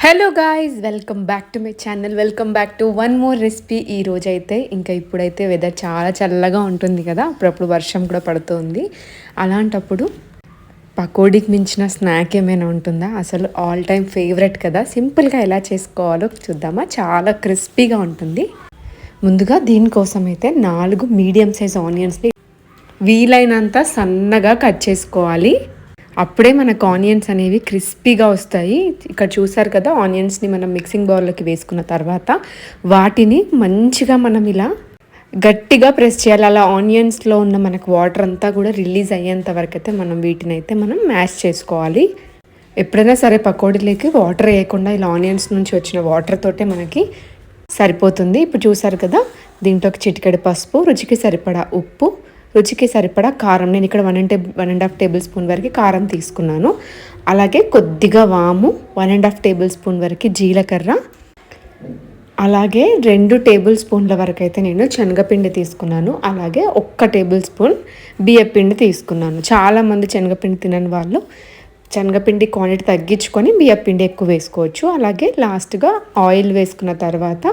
Hello guys, welcome back to my channel. Welcome back to one more recipe. ఈ రోజైతే ఇప్పుడైతే weather చాలా చల్లగా ఉంటుంది కదా, అప్పుడప్పుడు వర్షం కూడా పడుతుంది. అలాంటప్పుడు పకోడీకి మించిన స్నాక్ ఏమైనా ఉంటుందా? అసలు ఆల్ టైమ్ ఫేవరెట్ కదా. సింపుల్గా ఎలా చేసుకోవాలో చూద్దామా. చాలా క్రిస్పీగా ఉంటుంది. ముందుగా దీనికోసం అయితే 4 మీడియం సైజ్ ఆనియన్స్ని వీలైనంత సన్నగా కట్ చేసుకోవాలి. అప్పుడే మనకు ఆనియన్స్ అనేవి క్రిస్పీగా వస్తాయి. ఇక్కడ చూసారు కదా, ఆనియన్స్ని మనం మిక్సింగ్ బౌల్లోకి వేసుకున్న తర్వాత వాటిని మంచిగా మనం ఇలా గట్టిగా ప్రెస్ చేయాలి. అలా ఆనియన్స్లో ఉన్న మనకు వాటర్ అంతా కూడా రిలీజ్ అయ్యేంత వరకు అయితే మనం మ్యాష్ చేసుకోవాలి. ఎప్పుడైనా సరే పకోడీలోకి వాటర్ వేయకుండా ఇలా ఆనియన్స్ నుంచి వచ్చిన వాటర్ తోటే మనకి సరిపోతుంది. ఇప్పుడు చూసారు కదా, దీంట్లోకి చిటికెడు పసుపు, రుచికి సరిపడా ఉప్పు, రుచికి సరిపడా కారం. నేను ఇక్కడ 1.5 టేబుల్ స్పూన్ వరకు కారం తీసుకున్నాను. అలాగే కొద్దిగా వాము, 1.5 టేబుల్ స్పూన్ వరకు జీలకర్ర, అలాగే 2 టేబుల్ స్పూన్ల వరకు అయితే నేను శనగపిండి తీసుకున్నాను. అలాగే 1 టేబుల్ స్పూన్ బియ్యపిండి తీసుకున్నాను. చాలామంది శనగపిండి తినని వాళ్ళు శనగపిండి క్వాంటిటీ తగ్గించుకొని బియ్యపిండి ఎక్కువ వేసుకోవచ్చు. అలాగే లాస్ట్గా ఆయిల్ వేసుకున్న తర్వాత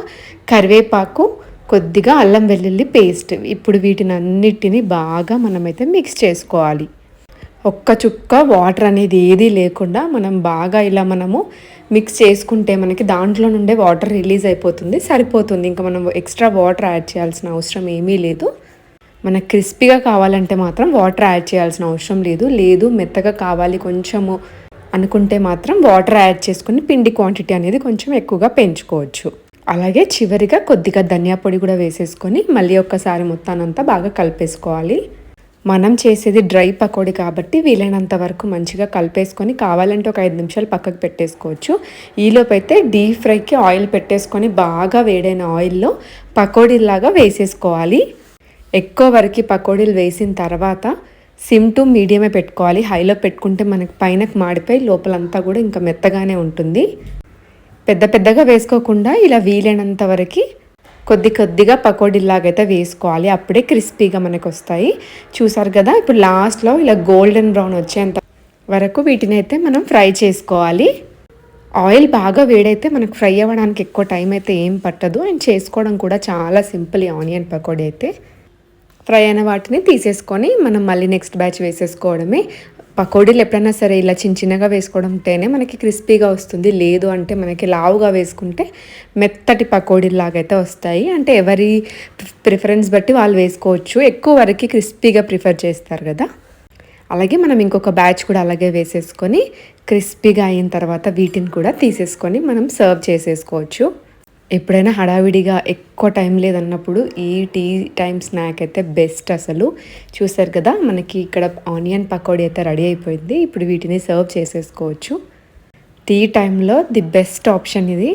కరివేపాకు, కొద్దిగా అల్లం వెల్లుల్లి పేస్ట్. ఇప్పుడు వీటిని అన్నిటిని బాగా మనమైతే మిక్స్ చేసుకోవాలి. ఒక్క చుక్క వాటర్ అనేది ఏదీ లేకుండా మనం బాగా ఇలా మిక్స్ చేసుకుంటే మనకి దాంట్లో నుండే వాటర్ రిలీజ్ అయిపోతుంది, సరిపోతుంది. ఇంకా మనం ఎక్స్ట్రా వాటర్ యాడ్ చేయాల్సిన అవసరం ఏమీ లేదు. మనకు క్రిస్పీగా కావాలంటే మాత్రం వాటర్ యాడ్ చేయాల్సిన అవసరం లేదు మెత్తగా కావాలి కొంచెము అనుకుంటే మాత్రం వాటర్ యాడ్ చేసుకుని పిండి క్వాంటిటీ అనేది కొంచెం ఎక్కువగా పెంచుకోవచ్చు. అలాగే చివరిగా కొద్దిగా ధనియా పొడి కూడా వేసేసుకొని మళ్ళీ ఒక్కసారి మొత్తానంతా బాగా కలిపేసుకోవాలి. మనం చేసేది డ్రై పకోడీ కాబట్టి వీలైనంత వరకు మంచిగా కలిపేసుకొని కావాలంటే ఒక 5 నిమిషాలు పక్కకు పెట్టేసుకోవచ్చు. ఈలోపైతే డీప్ ఫ్రైకి ఆయిల్ పెట్టేసుకొని బాగా వేడైన ఆయిల్లో పకోడీలాగా వేసేసుకోవాలి. ఎక్కువ వరకు పకోడీలు వేసిన తర్వాత సిమ్ టు మీడియమే పెట్టుకోవాలి. హైలో పెట్టుకుంటే మనకి పైనకు మాడిపోయి లోపలంతా కూడా ఇంకా మెత్తగానే ఉంటుంది. పెద్దగా వేసుకోకుండా ఇలా వీలైనంత వరకు కొద్దిగా పకోడీలాగైతే వేసుకోవాలి. అప్పుడే క్రిస్పీగా మనకు వస్తాయి. చూసారు కదా, ఇప్పుడు లాస్ట్లో ఇలా గోల్డెన్ బ్రౌన్ వచ్చేంత వరకు వీటిని అయితే మనం ఫ్రై చేసుకోవాలి. ఆయిల్ బాగా వేడైతే మనకు ఫ్రై అవ్వడానికి ఎక్కువ టైం అయితే ఏం పట్టదు. అండ్ చేసుకోవడం కూడా చాలా సింపుల్. ఈ ఆనియన్ పకోడీ అయితే ఫ్రై అయిన వాటిని తీసేసుకొని మనం మళ్ళీ నెక్స్ట్ బ్యాచ్ వేసేసుకోవడమే. పకోడీలు ఎప్పుడైనా సరే ఇలా చిన్నగా వేసుకోవడంతోనే మనకి క్రిస్పీగా వస్తుంది. లేదు అంటే మనకి లావుగా వేసుకుంటే మెత్తటి పకోడీలాగైతే వస్తాయి. అంటే ఎవరి ప్రిఫరెన్స్ బట్టి వాళ్ళు వేసుకోవచ్చు. ఎక్కువ వరకు క్రిస్పీగా ప్రిఫర్ చేస్తారు కదా. అలాగే మనం ఇంకొక బ్యాచ్ కూడా అలాగే వేసేసుకొని క్రిస్పీగా అయిన తర్వాత వీటిని కూడా తీసేసుకొని మనం సర్వ్ చేసేసుకోవచ్చు. ఎప్పుడైనా హడావిడిగా ఎక్కువ టైం లేదన్నప్పుడు ఈ టీ టైం స్నాక్ అయితే బెస్ట్. అసలు చూసారు కదా, మనకి ఇక్కడ ఆనియన్ పకోడీ అయితే రెడీ అయిపోయింది. ఇప్పుడు వీటిని సర్వ్ చేసేసుకోవచ్చు. టీ టైంలో ది బెస్ట్ ఆప్షన్ ఇది.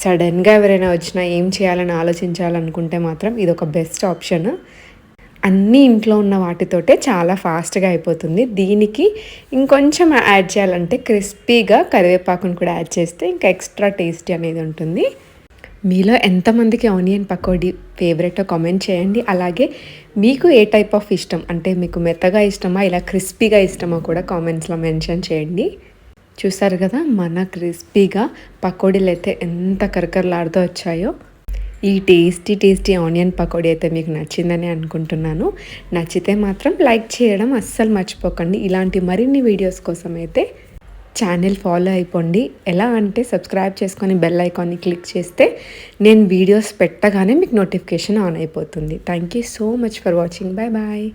సడన్గా ఎవరైనా వచ్చినా ఏం చేయాలని ఆలోచించాలనుకుంటే మాత్రం ఇది ఒక బెస్ట్ ఆప్షన్. అన్నీ ఇంట్లో ఉన్న వాటితోటే చాలా ఫాస్ట్గా అయిపోతుంది. దీనికి ఇంకొంచెం యాడ్ చేయాలంటే క్రిస్పీగా కరివేపాకును కూడా యాడ్ చేస్తే ఇంకా ఎక్స్ట్రా టేస్టీ అనేది ఉంటుంది. మీలో ఎంతమందికి ఆనియన్ పకోడీ ఫేవరెటో కామెంట్ చేయండి. అలాగే మీకు ఏ టైప్ ఆఫ్ ఇష్టం, అంటే మీకు మెత్తగా ఇష్టమా ఇలా క్రిస్పీగా ఇష్టమా కూడా కామెంట్స్లో మెన్షన్ చేయండి. చూసారు కదా, మన క్రిస్పీగా పకోడీలు అయితే ఎంత కరకరలాడుతూ వచ్చాయో. ఈ టేస్టీ ఆనియన్ పకోడీ అయితే మీకు నచ్చిందని అనుకుంటున్నాను. నచ్చితే మాత్రం లైక్ చేయడం అస్సలు మర్చిపోకండి. ఇలాంటి మరిన్ని వీడియోస్ కోసం అయితే ఛానల్ ఫాలో అయిపోండి. ఎలా అంటే సబ్స్క్రైబ్ చేసుకొని బెల్ ఐకాన్ని క్లిక్ చేస్తే నేను వీడియోస్ పెట్టగానే మీకు నోటిఫికేషన్ ఆన్ అయిపోతుంది. Thank you so much for watching. Bye.